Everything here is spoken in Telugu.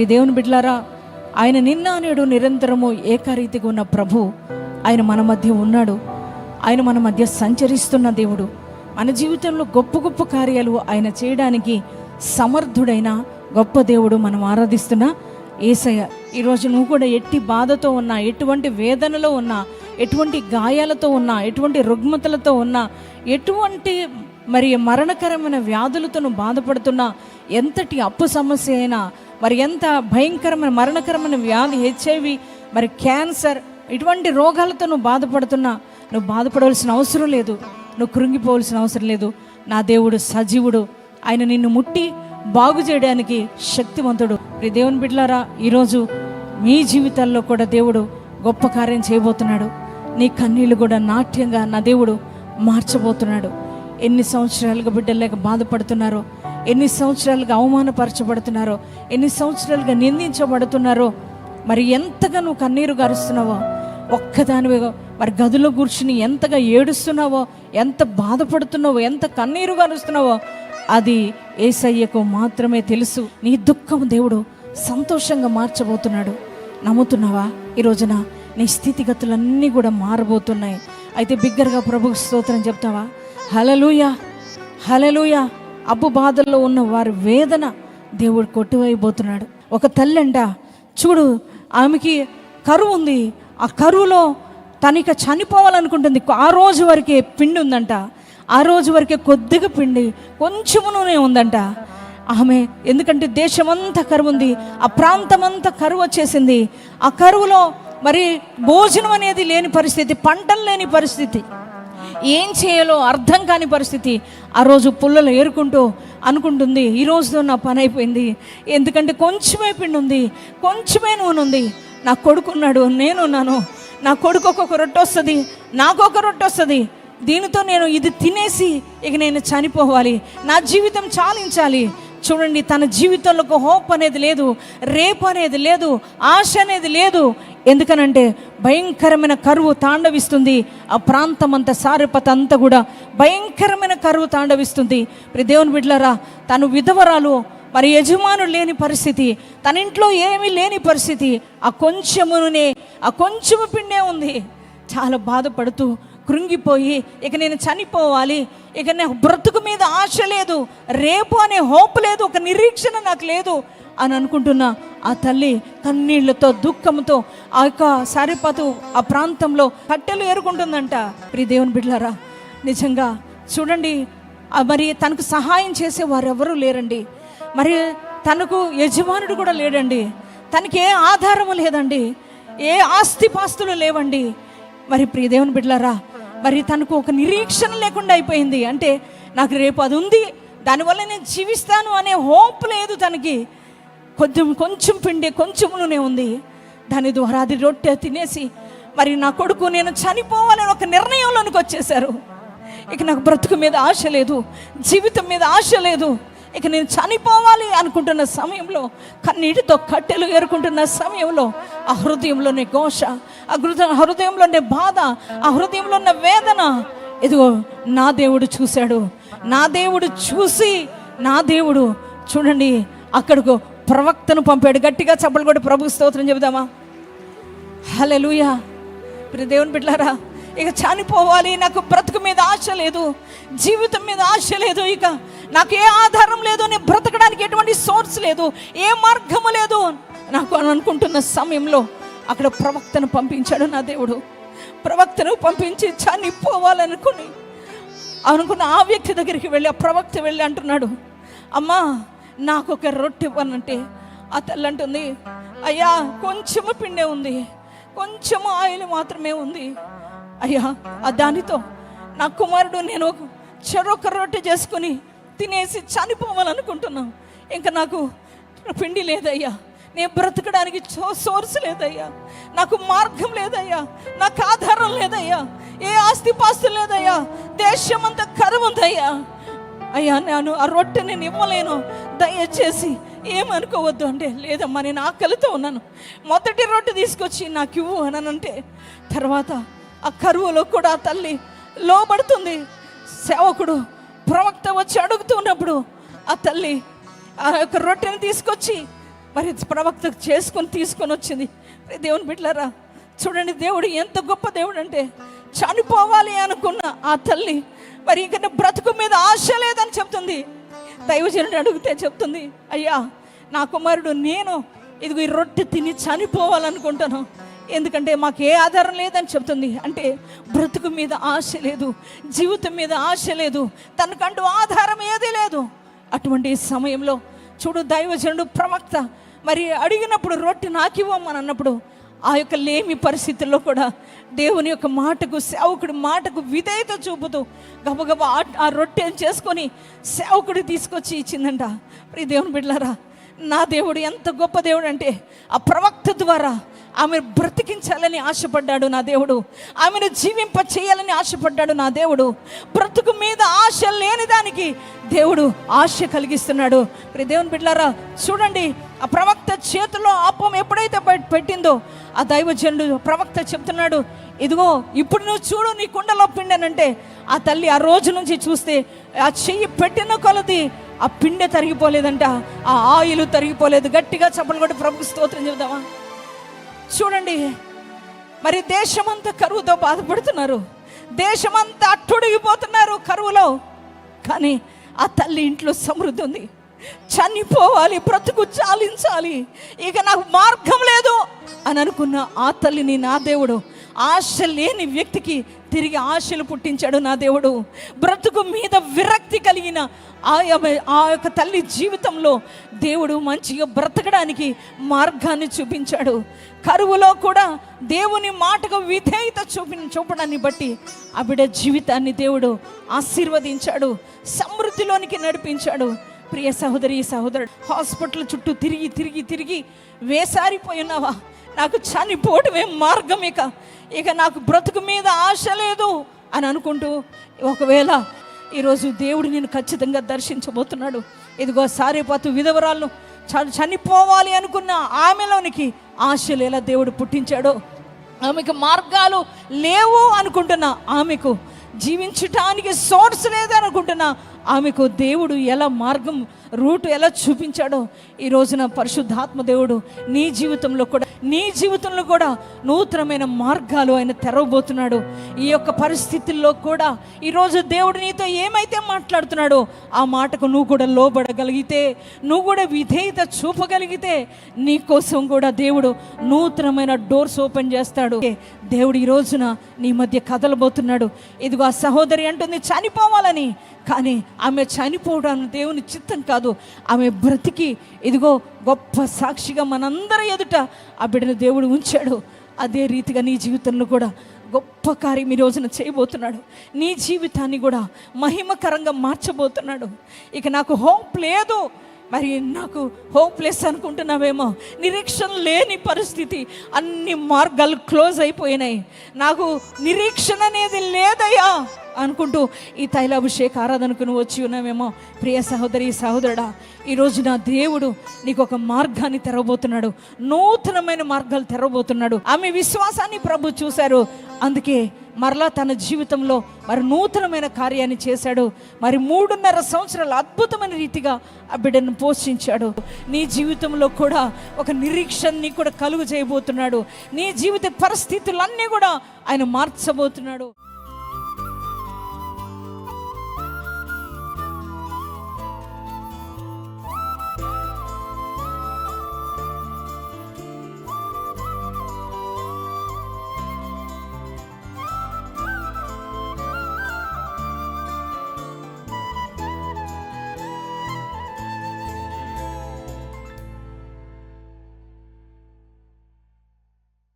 ప్రియ దేవుని బిడ్డలారా, ఆయన నిన్న నేడు నిరంతరము ఏకరీతిగా ఉన్న ప్రభు ఆయన మన మధ్య ఉన్నాడు. ఆయన మన మధ్య సంచరిస్తున్న దేవుడు. మన జీవితంలో గొప్ప గొప్ప కార్యాలు ఆయన చేయడానికి సమర్థుడైన గొప్ప దేవుడు మనం ఆరాధిస్తున్న యేసయ్య. ఈరోజు నువ్వు కూడా ఎట్టి బాధతో ఉన్నా, ఎటువంటి వేదనలో ఉన్నా, ఎటువంటి గాయాలతో ఉన్నా, ఎటువంటి రుగ్మతలతో ఉన్నా, ఎటువంటి మరి మరణకరమైన వ్యాధులతో నువ్వు బాధపడుతున్నా, ఎంతటి అప్పు సమస్య అయినా, మరి ఎంత భయంకరమైన మరణకరమైన వ్యాధి, HIV, మరి క్యాన్సర్, ఇటువంటి రోగాలతో నువ్వు బాధపడుతున్నా, నువ్వు బాధపడవలసిన అవసరం లేదు, నువ్వు కృంగిపోవలసిన అవసరం లేదు. నా దేవుడు సజీవుడు. ఆయన నిన్ను ముట్టి బాగు చేయడానికి శక్తివంతుడు. ప్రియ దేవుని బిడ్డలారా, ఈరోజు మీ జీవితాల్లో కూడా దేవుడు గొప్ప కార్యం చేయబోతున్నాడు. నీ కన్నీళ్ళు కూడా నాట్యంగా నా దేవుడు మార్చబోతున్నాడు. ఎన్ని సంవత్సరాలుగా బిడ్డలు లేక బాధపడుతున్నారో, ఎన్ని సంవత్సరాలుగా అవమానపరచబడుతున్నారో, ఎన్ని సంవత్సరాలుగా నిందించబడుతున్నారో, మరి ఎంతగా నువ్వు కన్నీరు గారుస్తున్నావో, ఒక్కదానివే మరి గదిలో కూర్చుని ఎంతగా ఏడుస్తున్నావో, ఎంత బాధపడుతున్నావో, ఎంత కన్నీరు గారుస్తున్నావో, అది యేసయ్యకు మాత్రమే తెలుసు. నీ దుఃఖం దేవుడు సంతోషంగా మార్చబోతున్నాడు. నమ్ముతున్నావా? ఈ రోజున నీ స్థితిగతులన్నీ కూడా మారబోతున్నాయి. అయితే బిగ్గరగా ప్రభుకు స్తోత్రం చెప్తావా? హల్లెలూయా, హల్లెలూయా. అబ్బు బాధల్లో ఉన్న వారి వేదన దేవుడు కొట్టివైపోతున్నాడు. ఒక తల్లి అంట, చూడు, ఆమెకి కరువు ఉంది. ఆ కరువులో తనక చనిపోవాలనుకుంటుంది. ఆ రోజు వరకే పిండి ఉందంట. ఆ రోజు వరకే కొద్దిగా పిండి, కొంచెము నూనె ఉందంట ఆమె. ఎందుకంటే దేశమంతా కరువు ఉంది, ఆ ప్రాంతం అంతా కరువు వచ్చేసింది. ఆ కరువులో మరి భోజనం అనేది లేని పరిస్థితి, పంటలు లేని పరిస్థితి, ఏం చేయాలో అర్థం కాని పరిస్థితి. ఆ రోజు పుల్లలు ఏరుకుంటూ అనుకుంటుంది, ఈ రోజుతో నా పని అయిపోయింది. ఎందుకంటే కొంచెమే పిండి ఉంది, కొంచెమే నూనె ఉంది. నా కొడుకున్నాడు, నేనున్నాను. నా కొడుకు ఒక్కొక్క రొట్టె వస్తుంది, నాకు ఒక రొట్టె వస్తుంది. దీనితో నేను ఇది తినేసి ఇక నేను చనిపోవాలి, నా జీవితం చాలించాలి. చూడండి, తన జీవితంలో ఒక హోప్ అనేది లేదు, రేపు అనేది లేదు, ఆశ అనేది లేదు. ఎందుకనంటే భయంకరమైన కరువు తాండవిస్తుంది. ఆ ప్రాంతం అంతా, సారెపత అంతా కూడా భయంకరమైన కరువు తాండవిస్తుంది. ప్రియ దేవుని బిడ్డలారా, తను విధవరాలు, మరి యజమానులు లేని పరిస్థితి, తన ఇంట్లో ఏమీ లేని పరిస్థితి. ఆ కొంచెమునే, ఆ కొంచెము పిండే ఉంది. చాలా బాధపడుతూ కృంగిపోయి ఇక నేను చనిపోవాలి, ఇక నాకు బ్రతుకు మీద ఆశ లేదు, రేపు అనే హోప్ లేదు, ఒక నిరీక్షణ నాకు లేదు అని అనుకుంటున్న ఆ తల్లి కన్నీళ్లతో, దుఃఖంతో ఆ యొక్క సారెపతు ఆ ప్రాంతంలో కట్టెలు ఏరుకుంటుందంట. ప్రియ దేవుని బిడ్డలారా, నిజంగా చూడండి, మరి తనకు సహాయం చేసే వారెవరూ లేరండి. మరి తనకు యజమానుడు కూడా లేడండి. తనకి ఏ ఆధారము లేదండి, ఏ ఆస్తిపాస్తులు లేవండి. మరి ప్రియ దేవుని బిడ్డలారా, మరి తనకు ఒక నిరీక్షణ లేకుండా అయిపోయింది. అంటే నాకు రేపు అది ఉంది, దానివల్ల నేను జీవిస్తాను అనే హోప్ లేదు తనకి. కొంచెం పిండి, కొంచెం నూనె ఉంది. దాని ద్వారా అది రొట్టె తినేసి మరి నా కొడుకు నేను చనిపోవాలని ఒక నిర్ణయంలోనికి వచ్చేసారు. ఇక నాకు బ్రతుకు మీద ఆశ లేదు, జీవితం మీద ఆశ లేదు, ఇక నేను చనిపోవాలి అనుకుంటున్న సమయంలో, కన్నీటితో కట్టెలు ఏరుకుంటున్న సమయంలో, ఆ హృదయంలోనే ఘోష, ఆ హృదయంలోనే బాధ, ఆ హృదయంలో ఉన్న వేదన, ఇదిగో నా దేవుడు చూశాడు. నా దేవుడు చూసి, నా దేవుడు చూడండి అక్కడికి ప్రవక్తను పంపాడు. గట్టిగా చప్పలు కొట్టి ప్రభువు స్తోత్రం చెబుదామా? హల్లెలూయా. ప్రియ దేవుని బిడ్డలారా, ఇక చనిపోవాలి, నాకు బ్రతుకు మీద ఆశ లేదు, జీవితం మీద ఆశ లేదు, ఇక నాకు ఏ ఆధారం లేదు, నేను బ్రతకడానికి ఎటువంటి సోర్స్ లేదు, ఏ మార్గము లేదు నాకు అని అనుకుంటున్న సమయంలో అక్కడ ప్రవక్తను పంపించాడు నా దేవుడు. ప్రవక్తను పంపించి చనిపోవాలనుకుని అనుకున్న ఆ వ్యక్తి దగ్గరికి వెళ్ళి, ఆ ప్రవక్త వెళ్ళి అంటున్నాడు, అమ్మా నాకు ఒక రొట్టె ఇవ్వనంటే ఆ తల్లి అంటుంది, అయ్యా కొంచెము పిండే ఉంది, కొంచెము ఆయిల్ మాత్రమే ఉంది అయ్యా, ఆ దానితో నా కుమారుడు నేను చెరొక రొట్టె చేసుకుని తినేసి చనిపోవాలనుకుంటున్నాను. ఇంకా నాకు పిండి లేదయ్యా, నేను బ్రతకడానికి సోర్స్ లేదయ్యా, నాకు మార్గం లేదయ్యా, నాకు ఆధారం లేదయ్యా, ఏ ఆస్తిపాస్తులు లేదయ్యా, దేశం అంతా కరువు ఉందయ్యా, అయ్యా నేను ఆ రొట్టె నేను ఇవ్వలేను, దయచేసి ఏమనుకోవద్దు అంటే, లేదమ్మా నేను ఆకలితో ఉన్నాను, మొదటి రొట్టె తీసుకొచ్చి నాకు ఇవ్వు అని అంటే, తర్వాత ఆ కరువులో కూడా ఆ తల్లి లోబడుతుంది. సేవకుడు ప్రవక్త వచ్చి అడుగుతున్నప్పుడు ఆ తల్లి ఆ యొక్క రొట్టెని తీసుకొచ్చి మరి ప్రవక్త తీసుకొని వచ్చింది. దేవుని బిడ్డలారా చూడండి, దేవుడు ఎంత గొప్ప దేవుడు అంటే, చనిపోవాలి అనుకున్న ఆ తల్లి మరి ఇక బ్రతుకు మీద ఆశ లేదని చెప్తుంది. దైవజనుడు అడిగితే చెప్తుంది, అయ్యా నా కుమారుడు నేను ఇదిగో ఈ రొట్టె తిని చనిపోవాలనుకుంటాను, ఎందుకంటే మాకు ఏ ఆధారం లేదని చెప్తుంది. అంటే బ్రతుకు మీద ఆశ లేదు, జీవితం మీద ఆశ లేదు, తనకంటూ ఆధారం ఏదీ లేదు. అటువంటి సమయంలో చూడు, దైవజనుడు ప్రవక్త మరి అడిగినప్పుడు రొట్టె నాకివ్వమని అన్నప్పుడు ఆ యొక్క లేమి పరిస్థితుల్లో కూడా దేవుని యొక్క మాటకు, సేవకుడి మాటకు విధేయత చూపుతూ గబగబా ఆ రొట్టెని చేసుకొని సేవకుడు తీసుకొచ్చి ఇచ్చిందంట. మరి దేవుని బిడ్డలారా, నా దేవుడు ఎంత గొప్ప దేవుడు అంటే, ఆ ప్రవక్త ద్వారా ఆమెను బ్రతికించాలని ఆశపడ్డాడు నా దేవుడు, ఆమెను జీవింప చేయాలని ఆశపడ్డాడు నా దేవుడు. బ్రతుకు మీద ఆశ లేని దానికి దేవుడు ఆశ కలిగిస్తున్నాడు. మరి దేవుని బిడ్డలారా చూడండి, ఆ ప్రవక్త చేతిలో అప్పం ఎప్పుడైతే పెట్టిందో ఆ దైవజనుడు ప్రవక్త చెప్తున్నాడు, ఇదిగో ఇప్పుడు నువ్వు చూడు నీ కుండలో పిండనంటే ఆ తల్లి ఆ రోజు నుంచి చూస్తే ఆ చెయ్యి పెట్టిన కొలది ఆ పిండె తరిగిపోలేదంట, ఆ ఆయిల్ తరిగిపోలేదు. గట్టిగా చప్పలు కొట్టి ప్రభుకు స్తోత్రం చెబుదామా. చూడండి, మరి దేశమంతా కరువుతో బాధపడుతున్నారు, దేశమంతా అట్టుడిగిపోతున్నారు కరువులో. కానీ ఆ తల్లి ఇంట్లో సమృద్ధి ఉంది. చనిపోవాలి, బ్రతుకు చాలించాలి, ఇక నాకు మార్గం లేదు అని అనుకున్న ఆ తల్లిని నా దేవుడు ఆశ లేని వ్యక్తికి తిరిగి ఆశలు పుట్టించాడు నా దేవుడు. బ్రతుకు మీద విరక్తి కలిగిన ఆ యొక్క తల్లి జీవితంలో దేవుడు మంచిగా బ్రతకడానికి మార్గాన్ని చూపించాడు. కరువులో కూడా దేవుని మాటకు విధేయత చూపడాన్ని బట్టి ఆ బిడ్డ జీవితాన్ని దేవుడు ఆశీర్వదించాడు, సమృద్ధిలోనికి నడిపించాడు. ప్రియ సహోదరి సహోదరుడు, హాస్పిటల్ చుట్టూ తిరిగి తిరిగి తిరిగి వేసారిపోయి ఉన్నావా? నాకు చనిపోవటమే మార్గం, ఇక నాకు బ్రతుకు మీద ఆశ లేదు అని అనుకుంటూ ఒకవేళ ఈరోజు దేవుడు నేను ఖచ్చితంగా దర్శించబోతున్నాడు. ఇదిగో సారేపాతు విధవరాలను చనిపోవాలి అనుకున్న ఆమెలోనికి ఆశలు ఎలా దేవుడు పుట్టించాడో, ఆమెకు మార్గాలు లేవు అనుకుంటున్న ఆమెకు, జీవించటానికి సోర్స్ లేదనుకుంటున్నా ఆమెకు దేవుడు ఎలా మార్గం రూట్ ఎలా చూపించాడో ఈ రోజున పరిశుద్ధాత్మ దేవుడు నీ జీవితంలో కూడా నూతనమైన మార్గాలు ఆయన తెరవబోతున్నాడు. ఈ యొక్క పరిస్థితుల్లో కూడా ఈరోజు దేవుడు నీతో ఏమైతే మాట్లాడుతున్నాడో ఆ మాటకు నువ్వు కూడా లోబడగలిగితే, నువ్వు కూడా విధేయత చూపగలిగితే నీ కోసం కూడా దేవుడు నూతనమైన డోర్స్ ఓపెన్ చేస్తాడు. దేవుడు ఈ రోజున నీ మధ్య కదలబోతున్నాడు. ఇదిగో ఆ సహోదరి అంటుంది చనిపోవాలని, కానీ ఆమె చనిపోవడం దేవుని చిత్తం కాదు. ఆమె బ్రతికి ఇదిగో గొప్ప సాక్షిగా మనందరి ఎదుట ఆ బిడ్డను దేవుడు ఉంచాడు. అదే రీతిగా నీ జీవితంలో కూడా గొప్ప కార్యం ఈ రోజున చేయబోతున్నాడు. నీ జీవితాన్ని కూడా మహిమకరంగా మార్చబోతున్నాడు. ఇక నాకు హోప్ లేదు, మరి నాకు హోప్లెస్ అనుకుంటున్నావేమో, నిరీక్షణ లేని పరిస్థితి, అన్ని మార్గాలు క్లోజ్ అయిపోయినాయి, నాకు నిరీక్షణ అనేది లేదయ్యా అనుకుంటూ ఈ తైలాభిషేక ఆరాధనకు నువ్వు వచ్చి ఉన్నావేమో. ప్రియ సహోదరి సహోదరుడా, ఈరోజు నా దేవుడు నీకు ఒక మార్గాన్ని తెరవబోతున్నాడు, నూతనమైన మార్గాలు తెరవబోతున్నాడు. ఆమె విశ్వాసాన్ని ప్రభు చూశారు, అందుకే మరలా తన జీవితంలో మరి నూతనమైన కార్యాన్ని చేశాడు. మరి 3.5 సంవత్సరాలు అద్భుతమైన రీతిగా ఆ బిడ్డను పోషించాడు. నీ జీవితంలో కూడా ఒక నిరీక్షణని కూడా కలుగు చేయబోతున్నాడు. నీ జీవిత పరిస్థితులన్నీ కూడా ఆయన మార్చబోతున్నాడు.